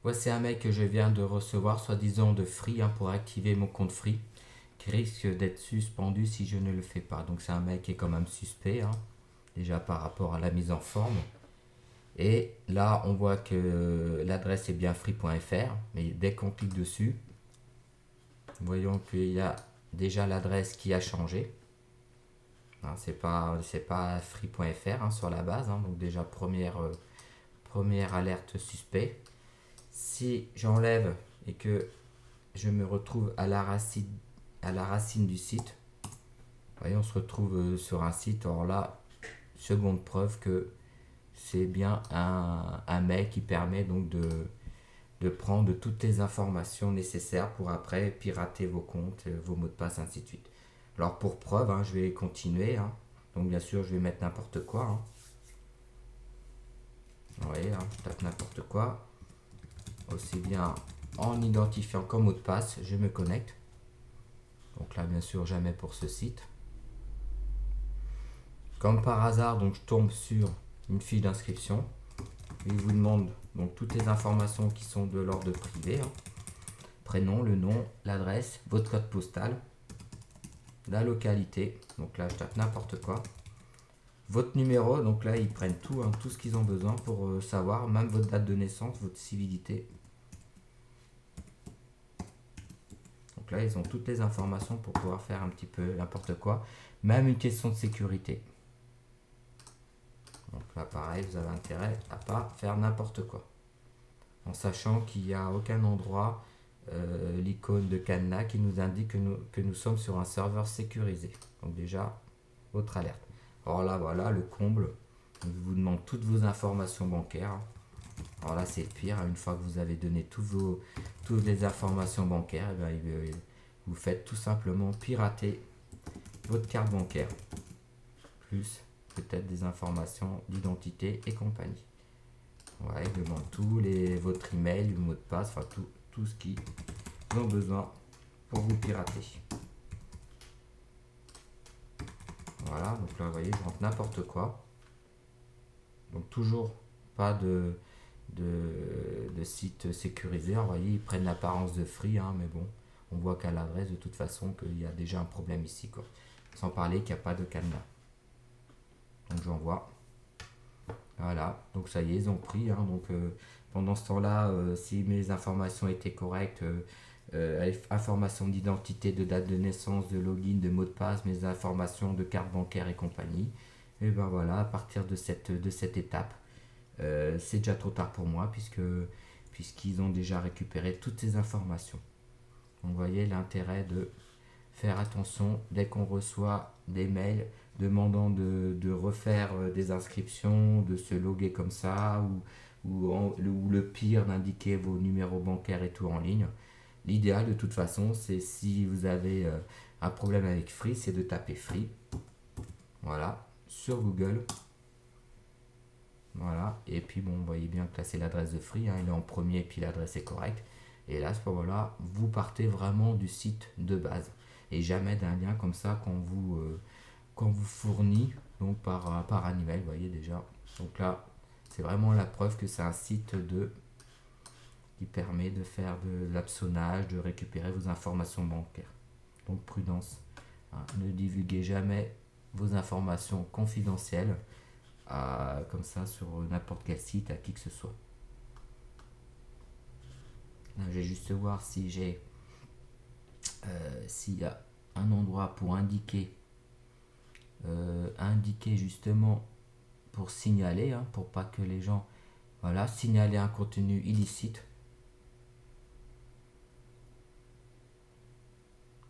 Voici un mail que je viens de recevoir, soi-disant de Free, hein, pour activer mon compte Free, qui risque d'être suspendu si je ne le fais pas. Donc c'est un mail qui est quand même suspect, hein, déjà par rapport à la mise en forme. Et là, on voit que l'adresse est bien free.fr, mais dès qu'on clique dessus, voyons qu'il y a déjà l'adresse qui a changé. Hein, c'est pas free.fr, hein, sur la base, hein, donc déjà première alerte suspect. Si j'enlève et que je me retrouve à la racine du site, voyez, on se retrouve sur un site. Alors là, seconde preuve que c'est bien un mail qui permet donc de prendre toutes les informations nécessaires pour après pirater vos comptes, vos mots de passe, ainsi de suite. Alors pour preuve, hein, je vais continuer, hein. Donc bien sûr, je vais mettre n'importe quoi, hein. Vous voyez, hein, je tape n'importe quoi. Aussi bien en identifiant comme mot de passe, je me connecte. Donc là, bien sûr, jamais pour ce site. Comme par hasard, donc je tombe sur une fiche d'inscription. Il vous demande donc toutes les informations qui sont de l'ordre privé, hein. Prénom, le nom, l'adresse, votre code postal, la localité. Donc là, je tape n'importe quoi. Votre numéro, donc là, ils prennent tout, hein, tout ce qu'ils ont besoin pour savoir, même votre date de naissance, votre civilité. Donc là, ils ont toutes les informations pour pouvoir faire un petit peu n'importe quoi, même une question de sécurité. Donc là, pareil, vous avez intérêt à pas faire n'importe quoi, en sachant qu'il n'y a aucun endroit l'icône de cadenas qui nous indique que nous sommes sur un serveur sécurisé. Donc déjà, autre alerte. Alors là, voilà, le comble. Il vous demande toutes vos informations bancaires. Alors là, c'est pire. Une fois que vous avez donné toutes les informations bancaires, eh bien, vous faites tout simplement pirater votre carte bancaire. Plus peut-être des informations d'identité et compagnie. Ouais, il demande votre email, le mot de passe, enfin tout ce qu'ils ont besoin pour vous pirater. Voilà, donc là vous voyez, je rentre n'importe quoi. Donc toujours pas de site sécurisé. Alors, vous voyez, ils prennent l'apparence de free, hein, mais bon, on voit qu'à l'adresse de toute façon qu'il y a déjà un problème ici, quoi. Sans parler qu'il n'y a pas de cadenas. Donc j'envoie. Voilà, donc ça y est, ils ont pris, hein. Donc pendant ce temps-là, si mes informations étaient correctes, informations d'identité, de date de naissance, de login, de mot de passe, mes informations de carte bancaire et compagnie, et ben voilà, à partir de cette étape, c'est déjà trop tard pour moi puisqu'ils ont déjà récupéré toutes ces informations. Donc vous voyez l'intérêt de faire attention dès qu'on reçoit des mails demandant de refaire des inscriptions, de se loguer comme ça, ou le pire, d'indiquer vos numéros bancaires et tout en ligne. L'idéal de toute façon, c'est si vous avez un problème avec Free, c'est de taper Free. Voilà, sur Google. Voilà, et puis bon, vous voyez bien que là c'est l'adresse de Free, hein, il est en premier, puis l'adresse est correcte. Et là, à ce moment-là, vous partez vraiment du site de base et jamais d'un lien comme ça qu'on vous fournit donc par un email, vous voyez déjà. Donc là, c'est vraiment la preuve que c'est un site qui permet de faire de l'hameçonnage, de récupérer vos informations bancaires. Donc prudence, hein, ne divulguez jamais vos informations confidentielles comme ça sur n'importe quel site à qui que ce soit. Là, je vais juste voir si s'il y a un endroit pour indiquer justement pour signaler, hein, pour pas que les gens, voilà, signaler un contenu illicite.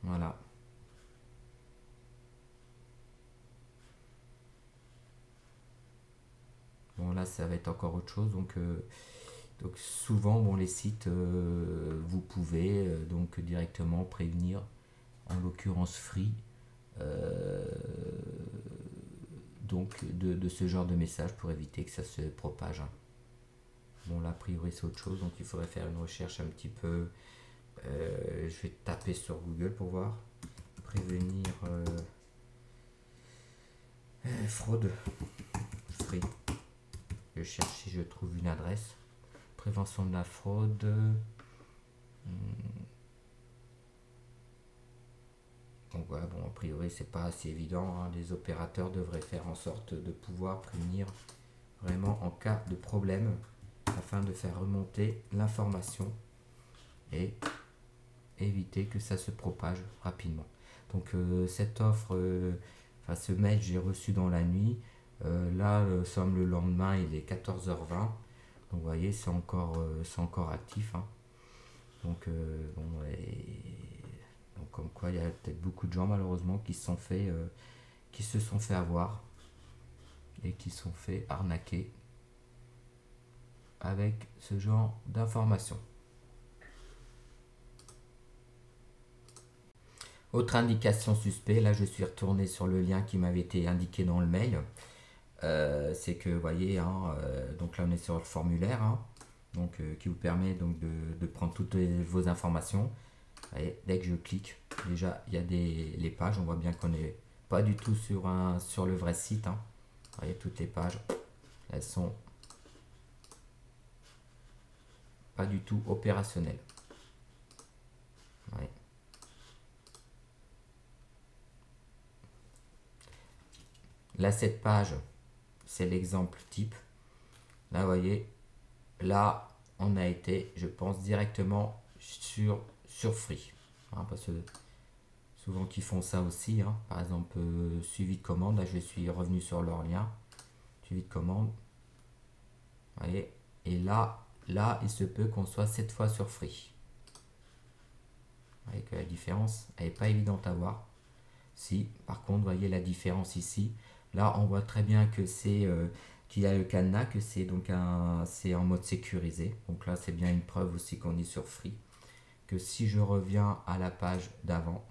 Voilà. Bon là ça va être encore autre chose, donc souvent bon les sites vous pouvez donc directement prévenir, en l'occurrence Free, donc de ce genre de message pour éviter que ça se propage, hein. Bon là a priori c'est autre chose, donc il faudrait faire une recherche un petit peu, je vais taper sur Google pour voir, prévenir fraude Free. Je cherche si je trouve une adresse. A prévention de la fraude. Donc voilà, bon, a priori, c'est pas assez évident, hein. Les opérateurs devraient faire en sorte de pouvoir prévenir vraiment en cas de problème afin de faire remonter l'information et éviter que ça se propage rapidement. Donc cette offre, enfin ce mail j'ai reçu dans la nuit. Là, nous sommes le lendemain, il est 14h20. Donc vous voyez, c'est encore actif, hein. Donc, bon, donc comme quoi il y a peut-être beaucoup de gens malheureusement qui se sont fait avoir et qui se sont fait arnaquer avec ce genre d'informations. Autre indication suspect, là je suis retourné sur le lien qui m'avait été indiqué dans le mail. C'est que vous voyez, hein, donc là on est sur le formulaire, hein, donc, qui vous permet donc de prendre toutes vos informations. Et dès que je clique, déjà il y a les pages, on voit bien qu'on n'est pas du tout sur le vrai site, hein. Vous voyez, toutes les pages, elles sont pas du tout opérationnelles. Ouais. Là, cette page, c'est l'exemple type. Là, vous voyez, là, on a été, je pense, directement sur Free, hein, parce que souvent qui font ça aussi, hein. Par exemple, suivi de commande. Là, je suis revenu sur leur lien, suivi de commande. Vous voyez, et là, il se peut qu'on soit cette fois sur Free. Vous voyez que la différence, elle n'est pas évidente à voir. Si, par contre, vous voyez la différence ici. Là, on voit très bien que c'est qu'il y a le cadenas, que c'est donc c'est en mode sécurisé. Donc là, c'est bien une preuve aussi qu'on est sur Free. Que si je reviens à la page d'avant,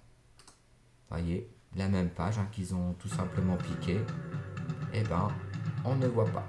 voyez, la même page, hein, qu'ils ont tout simplement piqué, et ben, on ne voit pas.